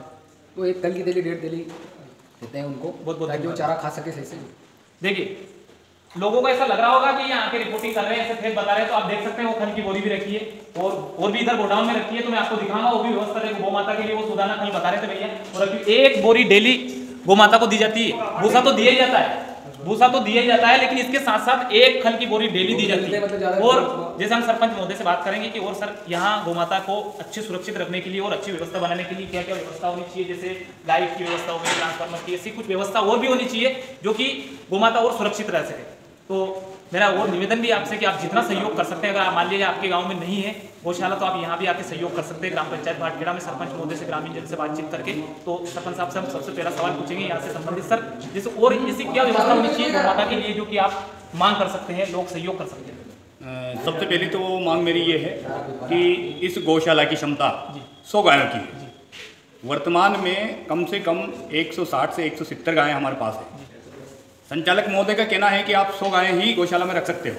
तो एक कल की डेली 1.5 डेली देते हैं उनको, बहुत ताकि वो चारा खा सके सही से। देखिए, लोगों को ऐसा लग रहा होगा कि यहाँ आके रिपोर्टिंग कर रहे हैं, ऐसे खेत बता रहे हैं, तो आप देख सकते हैं वो खल की बोरी भी रखी है और भी इधर गोडाउन में रखी है। तो मैं आपको दिखाऊंगा वो भी व्यवस्था देखो, गौ माता के लिए वो सुदाना खल बता रहे थे भैया, और अभी 1 बोरी डेली गौ माता को दी जाती है। भूसा तो दिया ही जाता है, भूसा तो दिया ही जाता है, लेकिन इसके साथ साथ 1 खल की बोरी डेली दी जाती है। और जैसे हम सरपंच महोदय से बात करेंगे कि और सर यहाँ गौ माता को अच्छे सुरक्षित रखने के लिए और अच्छी व्यवस्था बनाने के लिए क्या क्या व्यवस्था होनी चाहिए, जैसे लाइट की व्यवस्था हो गई, ट्रांसफार्मर की, ऐसी कुछ व्यवस्था और भी होनी चाहिए जो कि गौ माता और सुरक्षित रह सके। तो मेरा और निवेदन भी आपसे कि आप जितना सहयोग कर सकते हैं, अगर मान लीजिए आपके गांव में नहीं है गौशाला तो आप यहाँ भी आके सहयोग कर सकते हैं। ग्राम पंचायत भाटखेड़ा में सरपंच महोदय से, ग्रामीण जन से बातचीत करके। तो सरपंच साहब से हम सबसे पहला सवाल पूछेंगे यहाँ से संबंधित, सर जैसे और ऐसी क्या व्यवस्था होनी चाहिए गौ माता के लिए जो कि आप मांग कर सकते हैं, लोग सहयोग कर सकते हैं? सबसे पहली तो मांग मेरी ये है कि इस गौशाला की क्षमता 100 गायों की है। वर्तमान में कम से कम 160 से 170 गायें हमारे पास है। संचालक महोदय का कहना है कि आप 100 गायें ही गौशाला में रख सकते हो।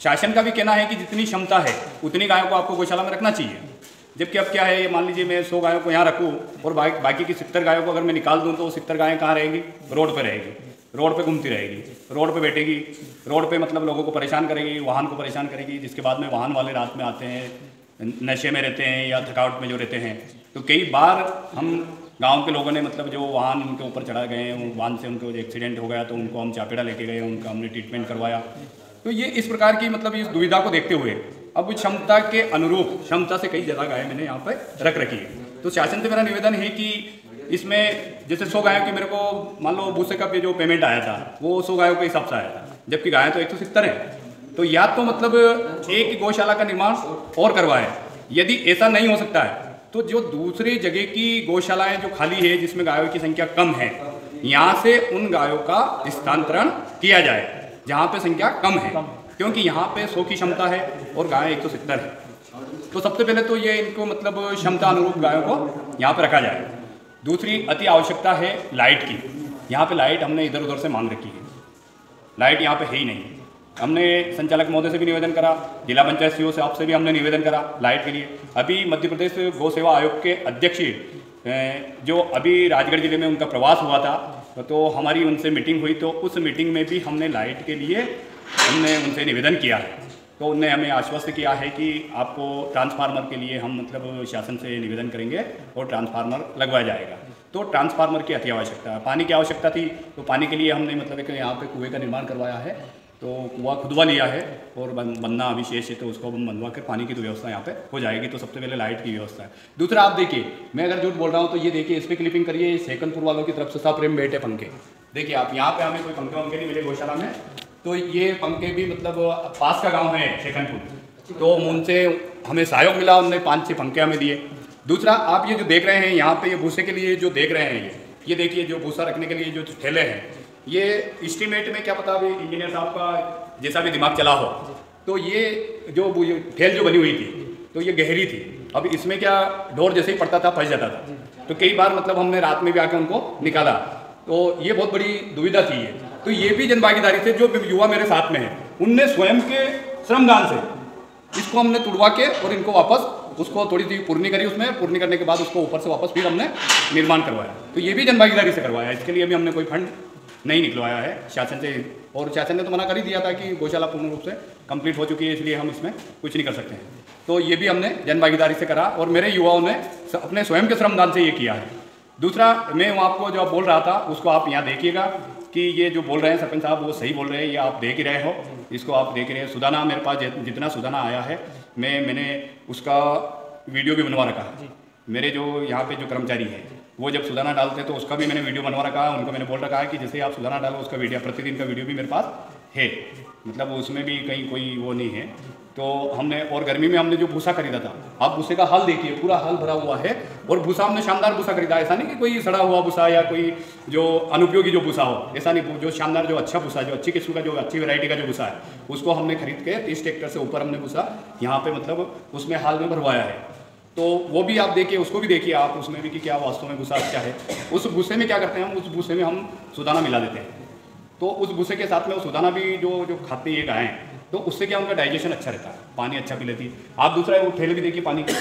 शासन का भी कहना है कि जितनी क्षमता है उतनी गायों को आपको गौशाला में रखना चाहिए। जबकि अब क्या है, ये मान लीजिए मैं 100 गायों को यहाँ रखूँ और बाकी की 70 गायों को अगर मैं निकाल दूँ तो वो 70 गायें कहाँ रहेंगी? रोड पे रहेगी, रोड पे घूमती रहेगी, रोड पे बैठेगी, रोड पे मतलब लोगों को परेशान करेगी, वाहन को परेशान करेगी, जिसके बाद में वाहन वाले रात में आते हैं, नशे में रहते हैं या थकावट में जो रहते हैं। तो कई बार हम गांव के लोगों ने मतलब जो वाहन उनके ऊपर चढ़ा गए, वाहन से उनको एक्सीडेंट हो गया तो उनको हम चापेड़ा लेके गए, उनका हमने ट्रीटमेंट करवाया। तो ये इस प्रकार की मतलब इस दुविधा को देखते हुए अब क्षमता के अनुरूप, क्षमता से कई जगह गायें मैंने यहाँ पर रख रखी है। तो शासन से मेरा निवेदन है कि इसमें जैसे 100 गायों की मेरे को मान लो भूसे का जो पेमेंट आया था वो 100 गायों के हिसाब से आया था, जबकि गायें तो 170 है। तो या तो मतलब एक गौशाला का निर्माण और करवाएं यदि ऐसा नहीं हो सकता है तो जो दूसरी जगह की गौशालाएं जो खाली है जिसमें गायों की संख्या कम है, यहाँ से उन गायों का स्थानांतरण किया जाए जहाँ पे संख्या कम है, क्योंकि यहाँ पे 100 की क्षमता है और गायें 170 है। तो सबसे पहले तो ये इनको मतलब क्षमता अनुरूप गायों को यहाँ पे रखा जाए। दूसरी अति आवश्यकता है लाइट की। यहाँ पे लाइट हमने इधर उधर से मांग रखी है, लाइट यहाँ पे है ही नहीं। हमने संचालक महोदय से भी निवेदन करा, जिला पंचायत सीओ से आपसे भी हमने निवेदन करा लाइट के लिए। अभी मध्य प्रदेश गौ सेवा आयोग के अध्यक्ष जो अभी राजगढ़ जिले में उनका प्रवास हुआ था, तो हमारी उनसे मीटिंग हुई, तो उस मीटिंग में भी हमने लाइट के लिए हमने उनसे निवेदन किया है। तो उन्होंने हमें आश्वस्त किया है कि आपको ट्रांसफार्मर के लिए हम मतलब शासन से निवेदन करेंगे और ट्रांसफार्मर लगवाया जाएगा। तो ट्रांसफार्मर की अति आवश्यकता है। पानी की आवश्यकता थी, तो पानी के लिए हमने मतलब एक यहाँ पे कुएं का निर्माण करवाया है, तो कुआं खुदवा लिया है और बनना अभी शेष है, तो उसको हम बनवा कर पानी की तो व्यवस्था यहाँ पे हो जाएगी। तो सबसे पहले लाइट की व्यवस्था है। दूसरा, आप देखिए, मैं अगर झूठ बोल रहा हूँ तो ये देखिए, इस पर क्लिपिंग करिए, सेकंदपुर वालों की तरफ से सप्रेम बेटे पंखे। देखिए आप, यहाँ पे हमें कोई पंखे वंखे नहीं मिले गौशाला में, तो ये पंखे भी मतलब पास का गाँव है सेकंदपुर, तो उनसे हमें सहयोग मिला, उन्होंने 5-6 पंखे हमें दिए। दूसरा, आप ये जो देख रहे हैं यहाँ पे, ये भूसे के लिए जो देख रहे हैं, ये देखिए जो भूसा रखने के लिए जो ठेले हैं, ये एस्टीमेट में क्या पता अभी इंजीनियर साहब का जैसा भी दिमाग चला हो, तो ये जो ठेल जो बनी हुई थी तो ये गहरी थी। अब इसमें क्या डोर जैसे ही पड़ता था फंस जाता था, तो कई बार मतलब हमने रात में भी आकर उनको निकाला, तो ये बहुत बड़ी दुविधा थी ये। तो ये भी जनभागीदारी से जो युवा मेरे साथ में है, उनने स्वयं के श्रमदान से इसको हमने तुड़वा के और इनको वापस उसको थोड़ी सी पूर्णी करी, उसमें पूर्णी करने के बाद उसको ऊपर से वापस फिर हमने निर्माण करवाया। तो ये भी जनभागीदारी से करवाया। इसके लिए भी हमने कोई फंड नहीं निकलवाया है शासन से, और शासन ने तो मना कर ही दिया था कि गौशाला पूर्ण रूप से कंप्लीट हो चुकी है, इसलिए हम इसमें कुछ नहीं कर सकते हैं। तो ये भी हमने जनभागीदारी से करा और मेरे युवाओं ने अपने स्वयं के श्रमदान से ये किया है। दूसरा, मैं आपको जो बोल रहा था उसको आप यहाँ देखिएगा कि ये जो बोल रहे हैं सरपंच साहब वो सही बोल रहे हैं, ये आप देख ही रहे हो, इसको आप देख रहे हैं। सुदाना मेरे पास जितना सुदाना आया है मैंने उसका वीडियो भी बनवा रखा है। मेरे जो यहाँ पे जो कर्मचारी हैं वो जब सुदाना डालते हैं तो उसका भी मैंने वीडियो बनवा रखा है। उनको मैंने बोल रखा है कि जैसे आप सुदाना डालो उसका वीडियो प्रतिदिन का वीडियो भी मेरे पास है, मतलब उसमें भी कहीं कोई वो नहीं है। तो हमने, और गर्मी में हमने जो भूसा खरीदा था, आप भूसे का हाल देखिए, पूरा हाल भरा हुआ है, और भूसा हमने शानदार भूसा खरीदा। ऐसा नहीं कि कोई सड़ा हुआ भूसा या कोई जो अनुपयोगी जो भूसा हो, ऐसा नहीं। जो शानदार जो अच्छा भूसा, जो अच्छी किस्म का, जो अच्छी वैरायटी का जो भूसा है, उसको हमने खरीद के 30 ट्रैक्टर से ऊपर हमने भूसा यहाँ पे मतलब उसमें हाल में भरवाया है। तो वो भी आप देखिए, उसको भी देखिए आप, उसमें भी कि क्या वास्तव में भूसा अच्छा है। उस भूसे में क्या करते हैं हम, उस भूसे में हम सुदाना मिला देते हैं, तो उस भूसे के साथ में वो सुदाना भी जो खाते हैं गायें, तो उससे क्या उनका डाइजेशन अच्छा रहता है, पानी अच्छा पी लेती है। आप दूसरा वो ठेले भी देखिए पानी की,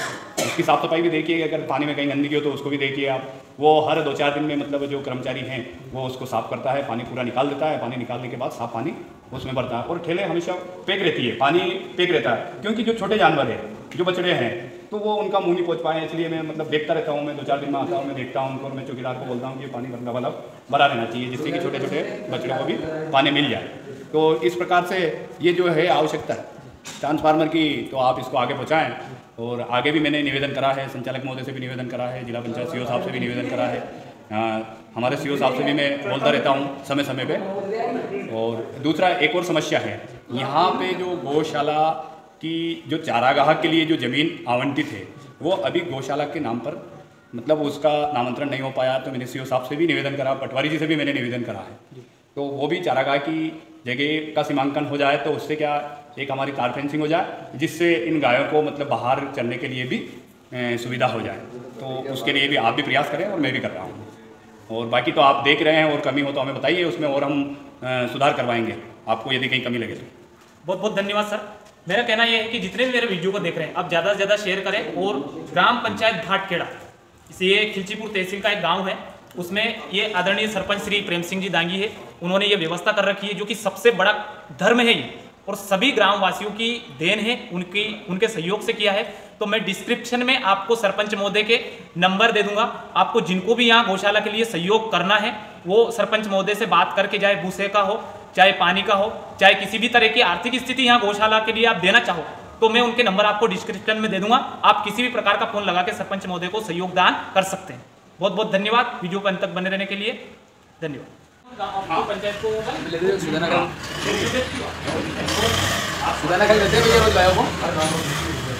उसकी साफ सफाई भी देखिए, अगर पानी में कहीं गंदगी हो तो उसको भी देखिए आप। वो हर 2-4 दिन में मतलब जो कर्मचारी हैं वो उसको साफ करता है, पानी पूरा निकाल देता है, पानी निकालने के बाद साफ पानी उसमें भरता है। और ठेले हमेशा पैक रहती है, पानी पैक रहता है, क्योंकि जो छोटे जानवर हैं, जो बछड़े हैं, तो वो उनका मुँह नहीं पहुँच पाए, इसलिए मैं मतलब देखता रहता हूँ। मैं 2-4 दिन में आता हूँ, मैं देखता हूँ उनको, और मैं चौकीदार को बोलता हूँ कि पानी भरा रहना चाहिए, जिससे कि छोटे छोटे बछड़ों को भी पानी मिल जाए। तो इस प्रकार से ये जो है आवश्यकता है ट्रांसफार्मर की, तो आप इसको आगे पहुँचाएँ। और आगे भी मैंने निवेदन करा है, संचालक महोदय से भी निवेदन करा है, जिला पंचायत सीओ साहब से भी निवेदन करा है, हमारे सीओ साहब से भी मैं बोलता रहता हूँ समय समय पे। और दूसरा, एक और समस्या है यहाँ पे, जो गौशाला की जो चारागाह के लिए जो ज़मीन आवंटित है, वो अभी गौशाला के नाम पर मतलब उसका नामांतरण नहीं हो पाया। तो मैंने सीओ साहब से भी निवेदन करा, पटवारी जी से भी मैंने निवेदन करा है, तो वो भी चारागाह की जगह का सीमांकन हो जाए, तो उससे क्या एक हमारी तार फेंसिंग हो जाए, जिससे इन गायों को मतलब बाहर चलने के लिए भी सुविधा हो जाए। तो उसके लिए भी आप भी प्रयास करें और मैं भी कर रहा हूँ। और बाकी तो आप देख रहे हैं, और कमी हो तो हमें बताइए, उसमें और हम सुधार करवाएंगे आपको यदि कहीं कमी लगे तो। बहुत बहुत धन्यवाद सर। मेरा कहना यह है कि जितने भी मेरे वीडियो को देख रहे हैं, आप ज़्यादा से ज़्यादा शेयर करें। और ग्राम पंचायत भाटखेड़ा, ये खिलचीपुर तहसील का एक गाँव है, उसमें ये आदरणीय सरपंच श्री प्रेम सिंह जी दांगी है, उन्होंने ये व्यवस्था कर रखी है, जो कि सबसे बड़ा धर्म है ये, और सभी ग्रामवासियों की देन है, उनके सहयोग से किया है। तो मैं डिस्क्रिप्शन में आपको सरपंच महोदय के नंबर दे दूंगा। आपको जिनको भी यहाँ गौशाला के लिए सहयोग करना है, वो सरपंच महोदय से बात करके, चाहे भूसे का हो, चाहे पानी का हो, चाहे किसी भी तरह की आर्थिक स्थिति यहाँ गौशाला के लिए आप देना चाहो, तो मैं उनके नंबर आपको डिस्क्रिप्शन में दे दूंगा। आप किसी भी प्रकार का फोन लगा के सरपंच महोदय को सहयोग दान कर सकते हैं। बहुत बहुत धन्यवाद वीडियो को अंत तक बने रहने के लिए। धन्यवाद। पंचायत को सुदाना खाली देते हैं भैया रोज गायों को।